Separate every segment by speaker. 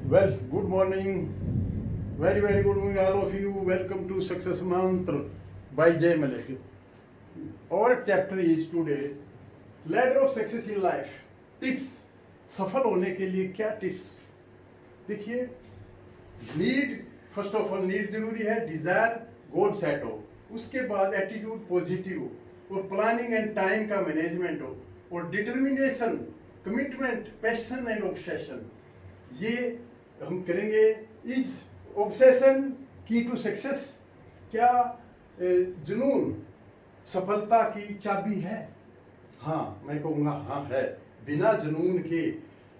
Speaker 1: Well, good morning. Very good morning, all of you. Welcome to Success Mantra by Jay Malik. Our chapter is today Ladder of Success in Life. Tips. सफल होने के लिए क्या tips? देखिए, need, first of all need जरूरी है, Dzire, goal set हो, उसके बाद एटीट्यूड पॉजिटिव हो, और प्लानिंग एंड टाइम का मैनेजमेंट हो, और determination, commitment, passion and obsession, ये हम करेंगे। इज ऑब्सेशन की टू सक्सेस? क्या जुनून सफलता की चाबी है? हाँ, मैं कहूँगा हाँ है। बिना जुनून के,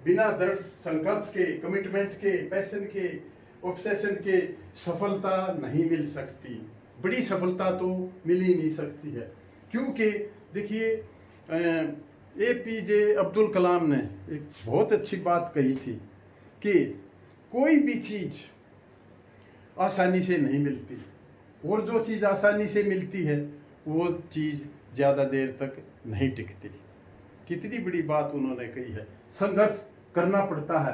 Speaker 1: बिना दृढ़ संकल्प के, कमिटमेंट के, पैशन के, ऑब्सेशन के सफलता नहीं मिल सकती। बड़ी सफलता तो मिल ही नहीं सकती है, क्योंकि देखिए APJ अब्दुल कलाम ने एक बहुत अच्छी बात कही थी कि कोई भी चीज़ आसानी से नहीं मिलती, और जो चीज़ आसानी से मिलती है वो चीज़ ज़्यादा देर तक नहीं टिकती। कितनी बड़ी बात उन्होंने कही है। संघर्ष करना पड़ता है,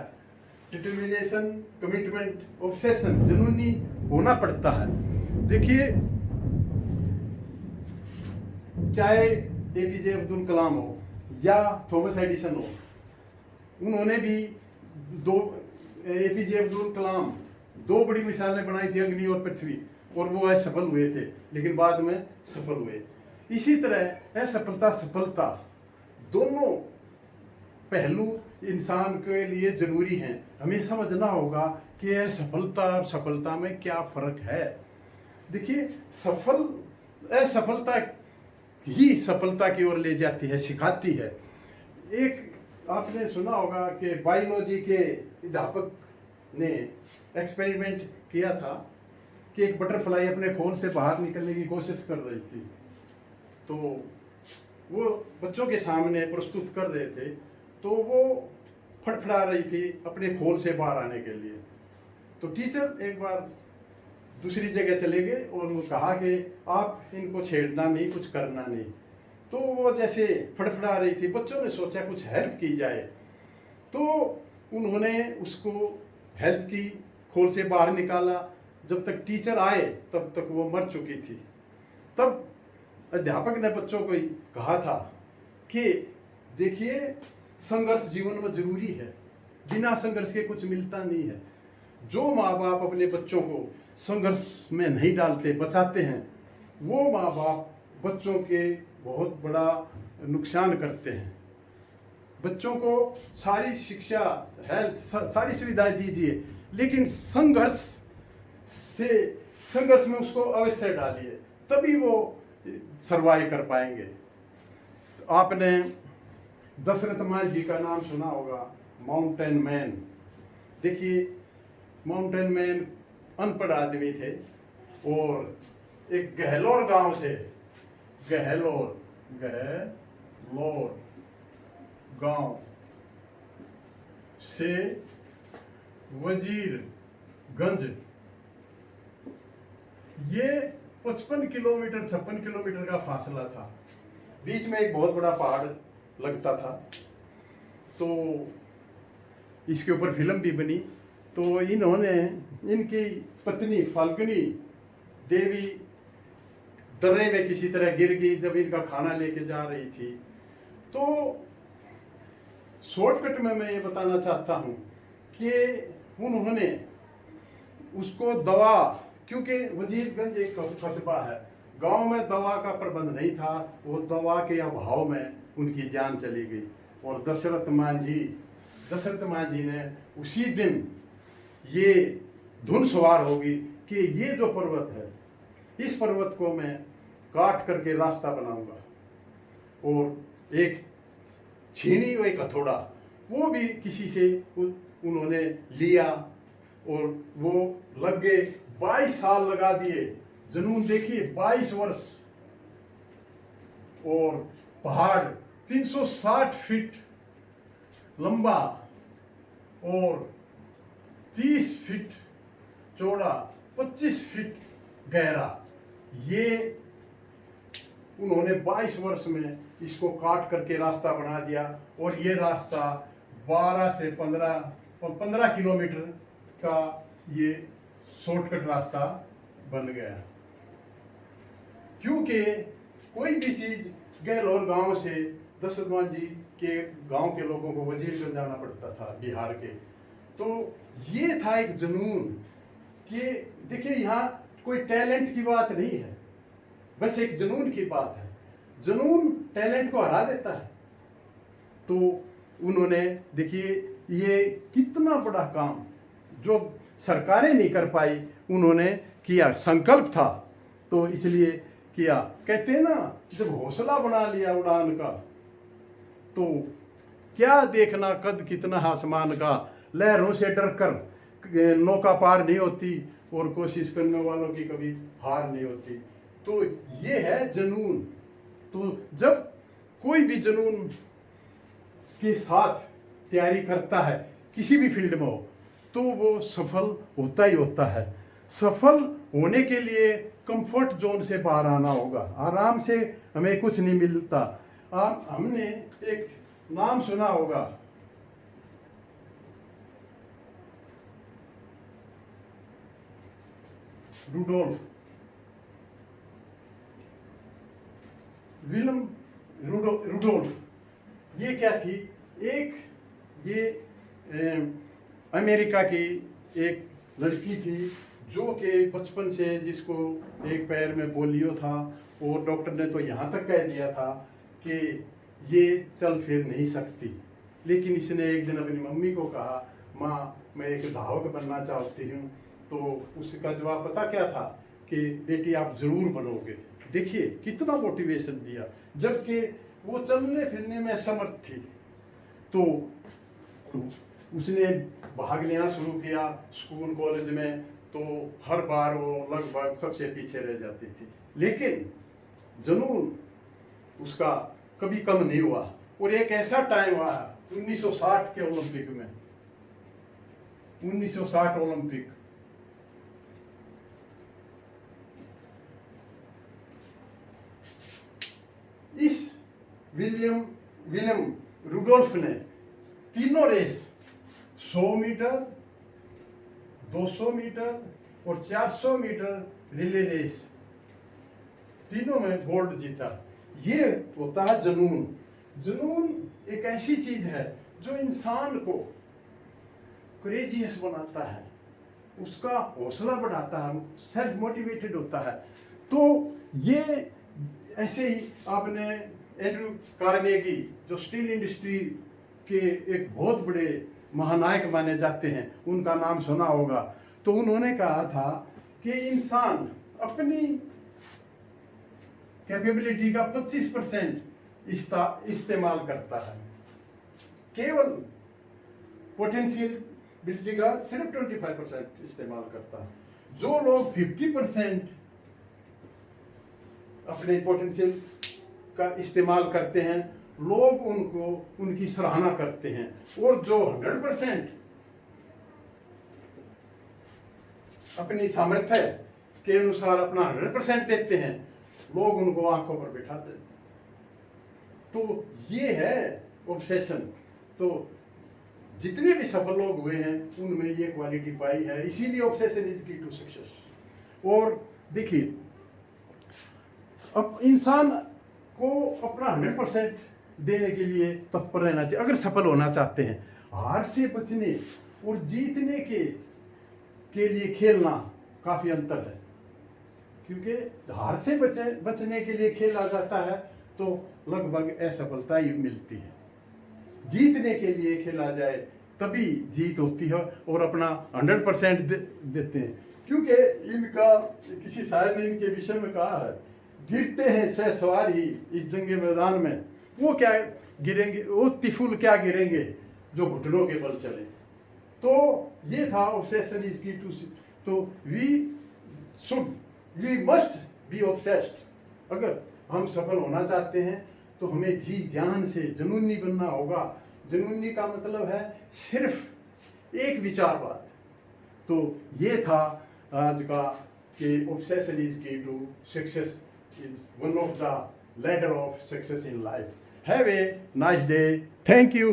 Speaker 1: डिटर्मिनेशन, कमिटमेंट, ऑब्सेशन, जुनूनी होना पड़ता है। देखिए, चाहे APJ अब्दुल कलाम हो या थॉमस एडिसन हो, उन्होंने भी APJ अब्दुल कलाम दो बड़ी मिसालें बनाई थी, अग्नि और पृथ्वी, और वो असफल हुए थे, लेकिन बाद में सफल हुए। इसी तरह असफलता, सफलता, दोनों पहलू इंसान के लिए जरूरी हैं। हमें समझना होगा कि असफलता और सफलता में क्या फर्क है। देखिए, असफलता ही सफलता की ओर ले जाती है, सिखाती है। एक आपने सुना होगा कि बायोलॉजी के अध्यापक ने एक्सपेरिमेंट किया था कि एक बटरफ्लाई अपने खोल से बाहर निकलने की कोशिश कर रही थी, तो वो बच्चों के सामने प्रस्तुत कर रहे थे, तो वो फड़फड़ा रही थी अपने खोल से बाहर आने के लिए। तो टीचर एक बार दूसरी जगह चले गए और वो कहा कि आप इनको छेड़ना नहीं, कुछ करना नहीं। तो वो जैसे फड़फड़ा रही थी, बच्चों ने सोचा कुछ हेल्प की जाए, तो उन्होंने उसको हेल्प की, खोल से बाहर निकाला। जब तक टीचर आए तब तक वो मर चुकी थी। तब अध्यापक ने बच्चों को कहा था कि देखिए, संघर्ष जीवन में जरूरी है, बिना संघर्ष के कुछ मिलता नहीं है। जो माँ बाप अपने बच्चों को संघर्ष में नहीं डालते, बचाते हैं, वो माँ बाप बच्चों के बहुत बड़ा नुकसान करते हैं। बच्चों को सारी शिक्षा, हेल्थ, सारी सुविधाएं दीजिए, लेकिन संघर्ष में उसको अवश्य डालिए, तभी वो सरवाइव कर पाएंगे। तो आपने दशरथ मान जी का नाम सुना होगा, माउंटेन मैन। देखिए, माउंटेन मैन अनपढ़ आदमी थे, और एक गहलोर गांव से, गहलोर गांव से वजीरगंज, ये 56 किलोमीटर 56 किलोमीटर का फासला था। बीच में एक बहुत बड़ा पहाड़ लगता था। तो इसके ऊपर फिल्म भी बनी। तो इन्होंने, इनकी पत्नी फाल्गुनी देवी दर्रे में किसी तरह गिर गई जब इनका खाना लेके जा रही थी। तो शॉर्टकट में मैं ये बताना चाहता हूँ कि उन्होंने उसको दवा, क्योंकि वजीरगंज एक कस्बा है, गांव में दवा का प्रबंध नहीं था, वो दवा के अभाव में उनकी जान चली गई। और दशरथ मान जी ने उसी दिन ये धुन सवार होगी कि ये जो पर्वत है, इस पर्वत को मैं काट करके रास्ता बनाऊंगा। और एक छीनी और एक हथौड़ा, वो भी किसी से उन्होंने लिया, और वो लग गए। 22 साल लगा दिए। जुनून देखिए, 22 वर्ष। और पहाड़ 360 फीट लंबा और 30 फीट चौड़ा, 25 फीट गहरा, ये उन्होंने 22 वर्ष में इसको काट करके रास्ता बना दिया। और ये रास्ता 12 से 15 15 किलोमीटर का ये शॉर्टकट रास्ता बन गया, क्योंकि कोई भी चीज गहलोर गांव से दशरथमान जी के गांव के लोगों को वजीरगंज जाना पड़ता था बिहार के। तो ये था एक जुनून कि देखिए यहाँ कोई टैलेंट की बात नहीं है, बस एक जुनून की बात है। जुनून टैलेंट को हरा देता है। तो उन्होंने देखिए ये कितना बड़ा काम जो सरकारें नहीं कर पाई उन्होंने किया, संकल्प था तो इसलिए किया। कहते हैं ना, जब हौसला बना लिया उड़ान का तो क्या देखना कद कितना आसमान का, लहरों से डर कर नौका पार नहीं होती और कोशिश करने वालों की कभी हार नहीं होती। तो ये है जुनून। तो जब कोई भी जुनून के साथ तैयारी करता है किसी भी फील्ड में हो तो वो सफल होता ही होता है। सफल होने के लिए कंफर्ट जोन से बाहर आना होगा, आराम से हमें कुछ नहीं मिलता। हमने एक नाम सुना होगा, रुडोल्फ। ये क्या थी, अमेरिका की एक लड़की थी जो कि बचपन से जिसको एक पैर में पोलियो था और डॉक्टर ने तो यहाँ तक कह दिया था कि ये चल फिर नहीं सकती। लेकिन इसने एक दिन अपनी मम्मी को कहा, माँ मैं एक धावक बनना चाहती हूँ। तो उसका जवाब पता क्या था कि बेटी आप ज़रूर बनोगे। देखिए कितना मोटिवेशन दिया, जबकि वो चलने फिरने में समर्थ थी। तो उसने भाग लेना शुरू किया स्कूल कॉलेज में, तो हर बार वो लगभग सबसे पीछे रह जाती थी। लेकिन जुनून उसका कभी कम नहीं हुआ। और एक ऐसा टाइम आया 1960 के ओलंपिक में, 1960 ओलंपिक, इस विलियम रुडोल्फ ने तीनों रेस 100 मीटर, 200 मीटर और 400 मीटर रिले रेस तीनों में गोल्ड जीता। ये होता है जुनून। जुनून एक ऐसी चीज है जो इंसान को करेजियस बनाता है, उसका हौसला बढ़ाता है, सेल्फ मोटिवेटेड होता है। तो ये ऐसे ही आपने एंड्रू कार्नेगी जो स्टील इंडस्ट्री के एक बहुत बड़े महानायक माने जाते हैं, उनका नाम सुना होगा। तो उन्होंने कहा था कि इंसान अपनी कैपेबिलिटी का 25% इस्तेमाल करता है, केवल पोटेंशियलिटी का सिर्फ 25% इस्तेमाल करता है। जो लोग 50% अपने पोटेंशियल का इस्तेमाल करते हैं, लोग उनको उनकी सराहना करते हैं। और जो 100% अपनी सामर्थ्य के अनुसार अपना 100% देते हैं, लोग उनको आंखों पर बिठाते हैं। तो ये है ऑब्सेशन। तो जितने भी सफल लोग हुए हैं उनमें ये क्वालिटी पाई है, इसीलिए obsession is key to success. और देखिए अब इंसान को अपना 100% देने के लिए तत्पर रहना चाहिए अगर सफल होना चाहते हैं। हार से बचने और जीतने के लिए खेलना काफी अंतर है, क्योंकि हार से बचने के लिए खेला जाता है तो लगभग असफलता ही मिलती है। जीतने के लिए खेला जाए तभी जीत होती है और अपना 100% देते हैं। क्योंकि इनका किसी शायर ने इनके विषय में कहा है, गिरते हैं सहसवार ही इस जंगे मैदान में, वो क्या गिरेंगे, वो तिफुल क्या गिरेंगे जो घुटनों के बल चले। तो ये था ऑब्सेशन इज की टू। तो वी मस्ट बी ऑब्सेस्ड। अगर हम सफल होना चाहते हैं तो हमें जी जान से जुनूनी बनना होगा। जुनूनी का मतलब है सिर्फ एक विचारवाद। तो ये था आज का कि obsession is key to success is one of the ladder of success in life. Have a nice day. Thank you.